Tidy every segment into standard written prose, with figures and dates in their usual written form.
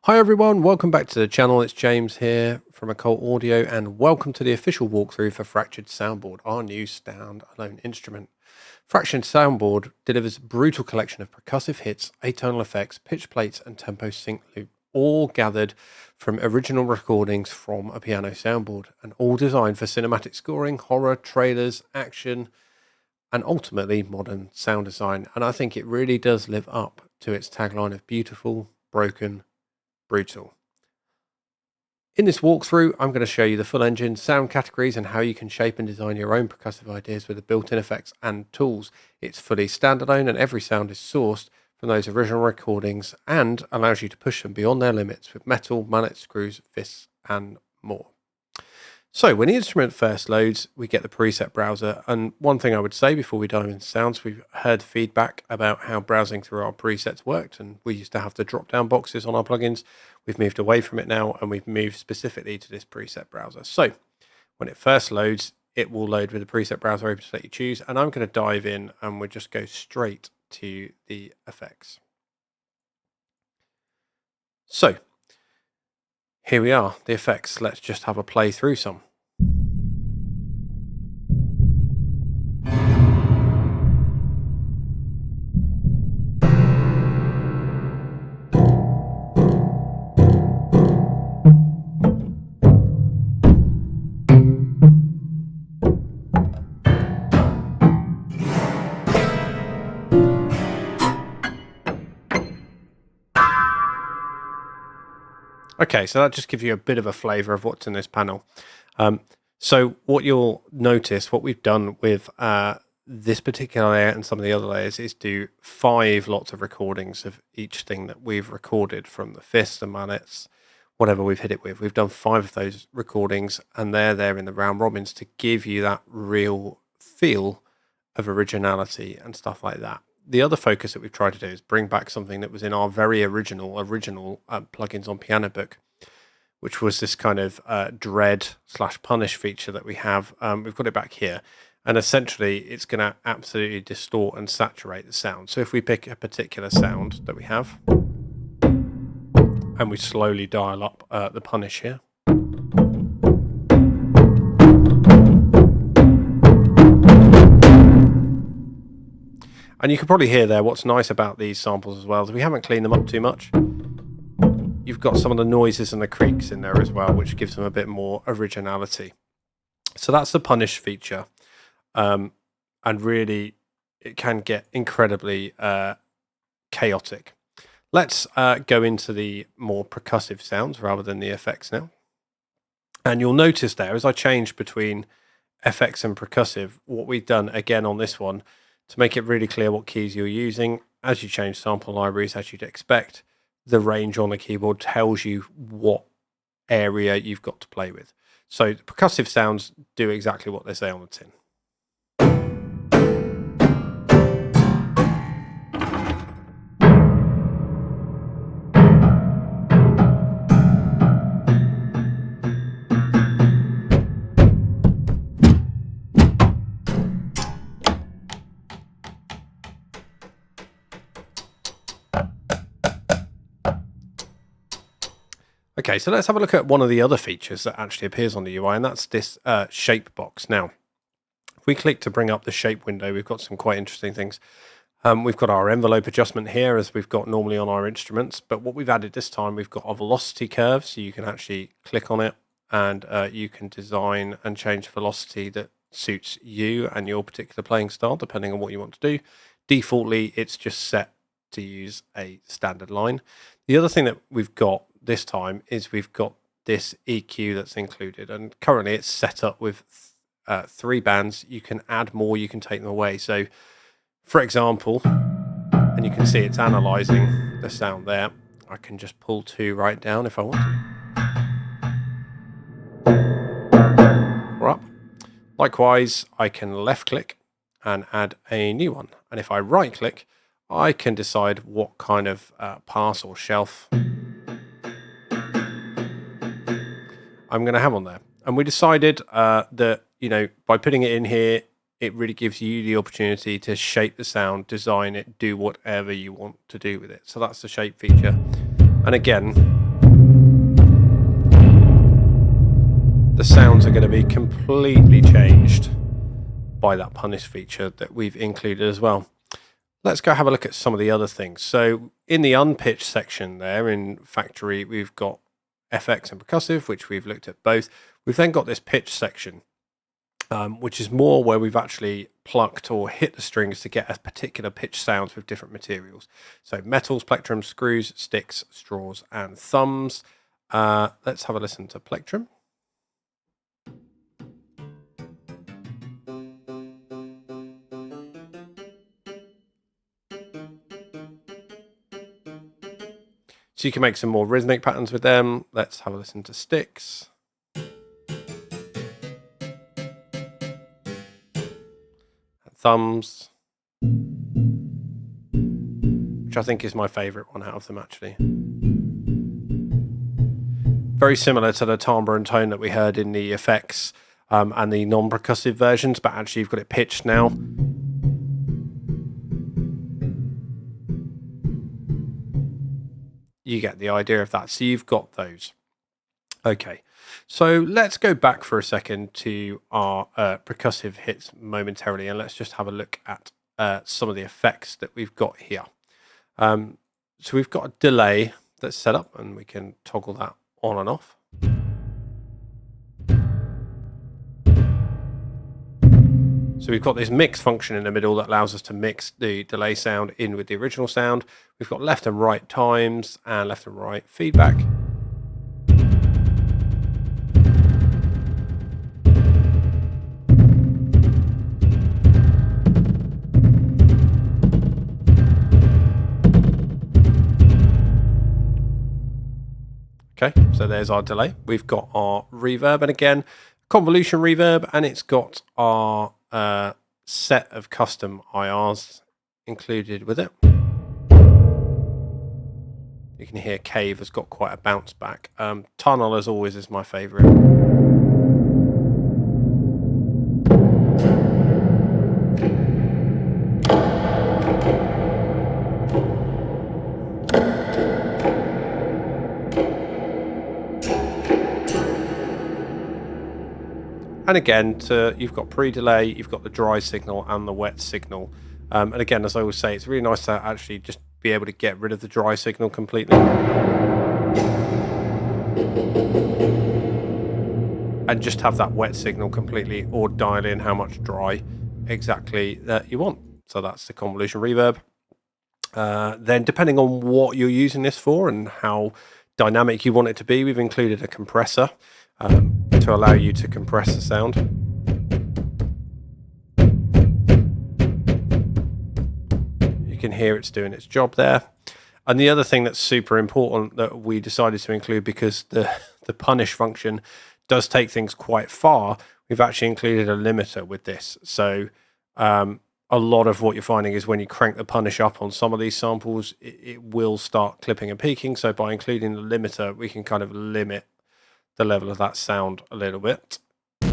Hi everyone, welcome back to the channel. It's James here from Occult Audio and welcome to the official walkthrough for Fractured Soundboard, our new standalone instrument. Fractured Soundboard delivers a brutal collection of percussive hits, atonal effects, pitch plates and tempo sync loop, all gathered from original recordings from a piano soundboard and all designed for cinematic scoring, horror, trailers, action and ultimately modern sound design. And I think it really does live up to its tagline of beautiful, broken, brutal. In this walkthrough, I'm going to show you the full engine, sound categories, and how you can shape and design your own percussive ideas with the built-in effects and tools. It's fully standalone and every sound is sourced from those original recordings and allows you to push them beyond their limits with metal, mallet, screws, fists, and more. So when the instrument first loads, we get the preset browser. And one thing I would say before we dive into sounds, we've heard feedback about how browsing through our presets worked. And we used to have the drop-down boxes on our plugins. We've moved away from it now, and we've moved specifically to this preset browser. So when it first loads, it will load with the preset browser open to let you choose. And I'm going to dive in and we'll just go straight to the effects. So here we are, the effects. Let's just have a play through some. Okay, so that just gives you a bit of a flavour of what's in this panel. So what you'll notice, what we've done with this particular layer and some of the other layers is do 5 lots of recordings of each thing that we've recorded, from the fists, the mallets, whatever we've hit it with. We've done 5 of those recordings and they're there in the round robins to give you that real feel of originality and stuff like that. The other focus that we've tried to do is bring back something that was in our very original plugins on Piano Book, which was this kind of dread/punish feature that we have. We've got it back here, and essentially it's going to absolutely distort and saturate the sound. So if we pick a particular sound that we have, and we slowly dial up the punish here, and you can probably hear there what's nice about these samples as well is we haven't cleaned them up too much. You've got some of the noises and the creaks in there as well, which gives them a bit more originality. So that's the punish feature. And really, it can get incredibly chaotic. Let's go into the more percussive sounds rather than the effects now. And you'll notice there, as I change between effects and percussive, what we've done again on this one, to make it really clear what keys you're using, as you change sample libraries, as you'd expect, the range on the keyboard tells you what area you've got to play with. So the percussive sounds do exactly what they say on the tin. Okay, so let's have a look at one of the other features that actually appears on the UI, and that's this shape box. Now, if we click to bring up the shape window, we've got some quite interesting things. We've got our envelope adjustment here, as we've got normally on our instruments, but what we've added this time, we've got a velocity curve, so you can actually click on it, and you can design and change velocity that suits you and your particular playing style, depending on what you want to do. Defaultly, it's just set to use a standard line. The other thing that we've got this time is we've got this EQ that's included, and currently it's set up with 3 bands. You can add more, you can take them away. So for example, and you can see it's analyzing the sound there, I can just pull 2 right down if I want to, or up. Likewise, I can left click and add a new one, and if I right click, I can decide what kind of pass or shelf I'm going to have on there. And we decided that, you know, by putting it in here, it really gives you the opportunity to shape the sound, design it, do whatever you want to do with it. So that's the shape feature. And again, the sounds are going to be completely changed by that punish feature that we've included as well. Let's go have a look at some of the other things. So in the unpitched section there in factory, we've got FX and percussive, which we've looked at both. We've then got this pitch section, which is more where we've actually plucked or hit the strings to get a particular pitch sounds with different materials. So metals, plectrum, screws, sticks, straws, and thumbs. Let's have a listen to plectrum. So you can make some more rhythmic patterns with them. Let's have a listen to sticks. And thumbs, which I think is my favourite one out of them actually. Very similar to the timbre and tone that we heard in the effects and the non-percussive versions, but actually you've got it pitched now. You get the idea of that. So you've got those. Okay, so let's go back for a second to our percussive hits momentarily, and let's just have a look at some of the effects that we've got here. So we've got a delay that's set up, and we can toggle that on and off. So we've got this mix function in the middle that allows us to mix the delay sound in with the original sound. We've got left and right times and left and right feedback. Okay, so there's our delay. We've got our reverb, and again, convolution reverb, and it's got our set of custom IRs included with it. You can hear Cave has got quite a bounce back. Tunnel, as always, is my favourite. And again, you've got pre-delay, you've got the dry signal and the wet signal. And again, as I always say, it's really nice to actually just be able to get rid of the dry signal completely. And just have that wet signal completely, or dial in how much dry exactly that you want. So that's the convolution reverb. Then depending on what you're using this for and how dynamic you want it to be, we've included a compressor to allow you to compress the sound. You can hear it's doing its job there. And the other thing that's super important that we decided to include, because the punish function does take things quite far, we've actually included a limiter with this. So a lot of what you're finding is when you crank the punish up on some of these samples, it will start clipping and peaking. So by including the limiter, we can kind of limit the level of that sound a little bit. You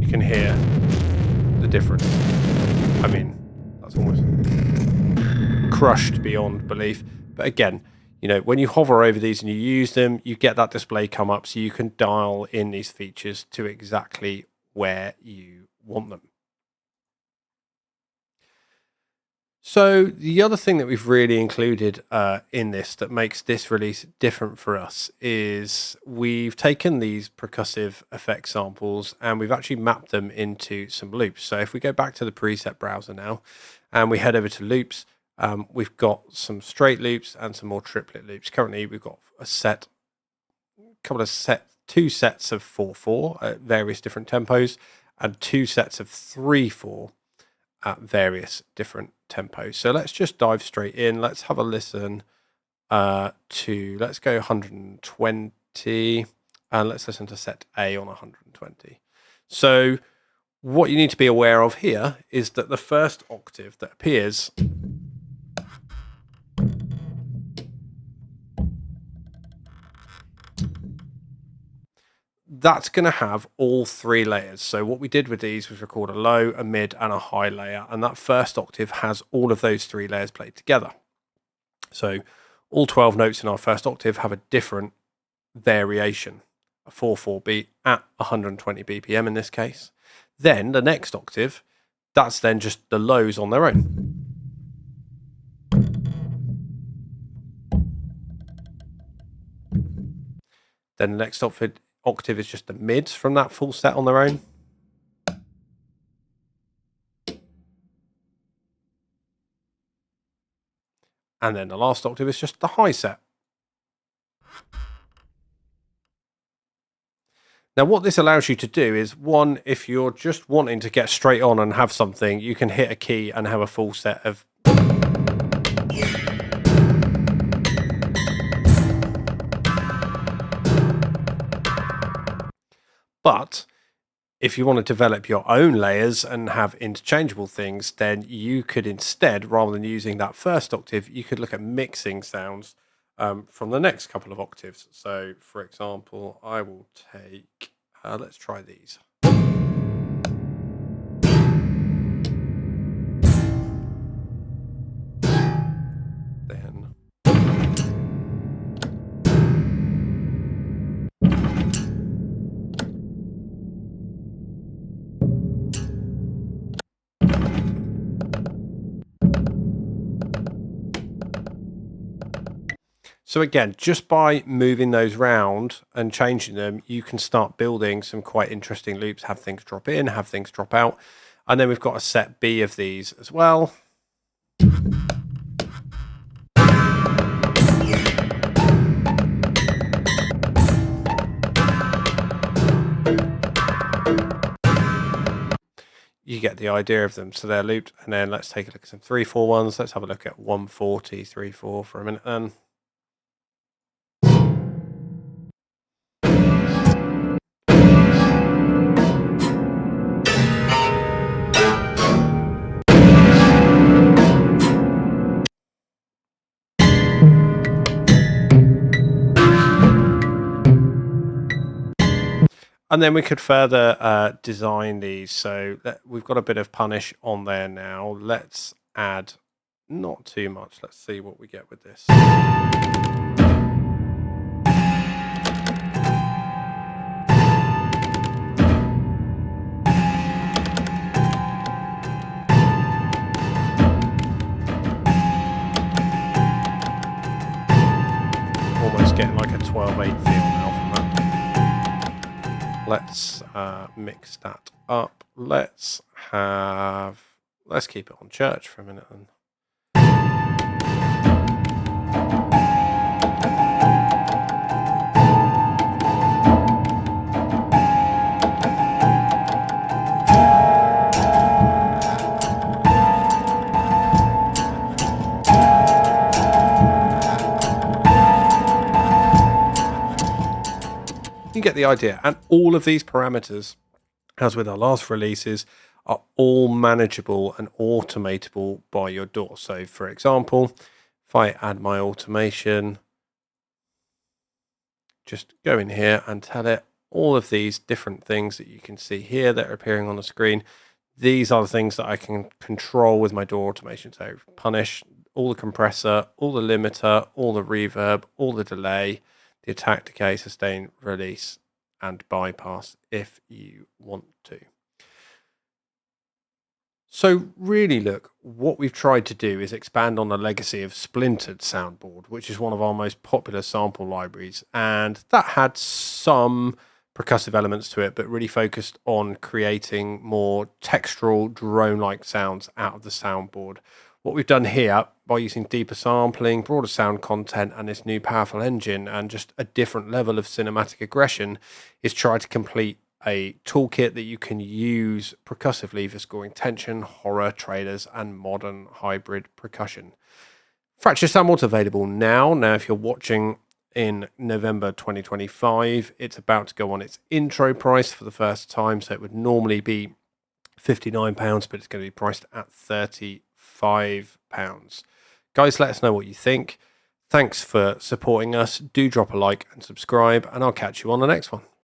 can hear the difference. I mean, that's almost crushed beyond belief. But again, you know, when you hover over these and you use them, you get that display come up, so you can dial in these features to exactly where you want them. So the other thing that we've really included in this that makes this release different for us is we've taken these percussive effect samples and we've actually mapped them into some loops. So if we go back to the preset browser now and we head over to loops, we've got some straight loops and some more triplet loops. Currently we've got two sets of 4/4 at various different tempos and two sets of 3/4 at various different tempos. So let's just dive straight in. Let's have a listen let's go 120 and let's listen to set A on 120. So what you need to be aware of here is that the first octave that appears that's going to have all three layers. So what we did with these was record a low, a mid, and a high layer. And that first octave has all of those three layers played together. So all 12 notes in our first octave have a different variation. a 4/4 beat at 120 BPM in this case. Then the next octave, that's then just the lows on their own. Then the next octave is just the mids from that full set on their own. And then the last octave is just the high set. Now, what this allows you to do is, one, if you're just wanting to get straight on and have something, you can hit a key and have a full set of. But if you want to develop your own layers and have interchangeable things, then you could instead, rather than using that first octave, you could look at mixing sounds from the next couple of octaves. So, for example, I will take, let's try these. Then. So again, just by moving those round and changing them, you can start building some quite interesting loops, have things drop in, have things drop out. And then we've got a set B of these as well. You get the idea of them. So they're looped. And then let's take a look at some 3/4 ones. Let's have a look at 140, 3/4 for a minute then. And then we could further design these. So we've got a bit of punish on there now. Let's add not too much. Let's see what we get with this. Almost getting like a 12/8 feel now from that. Let's mix that up. Let's keep it on church for a minute then. You get the idea. And all of these parameters, as with our last releases, are all manageable and automatable by your DAW. So for example, if I add my automation, just go in here and tell it all of these different things that you can see here that are appearing on the screen. These are the things that I can control with my DAW automation. So punish, all the compressor, all the limiter, all the reverb, all the delay, the attack, decay, sustain, release, and bypass if you want to. So really, look, what we've tried to do is expand on the legacy of Splintered Soundboard, which is one of our most popular sample libraries. And that had some percussive elements to it, but really focused on creating more textural, drone-like sounds out of the soundboard. What we've done here, by using deeper sampling, broader sound content, and this new powerful engine, and just a different level of cinematic aggression, is try to complete a toolkit that you can use percussively for scoring tension, horror, trailers, and modern hybrid percussion. Fractured Soundboard's available now. Now, if you're watching in November 2025, it's about to go on its intro price for the first time. So it would normally be £59, but it's going to be priced at £35. Guys, let us know what you think. Thanks for supporting us. Do drop a like and subscribe, and I'll catch you on the next one.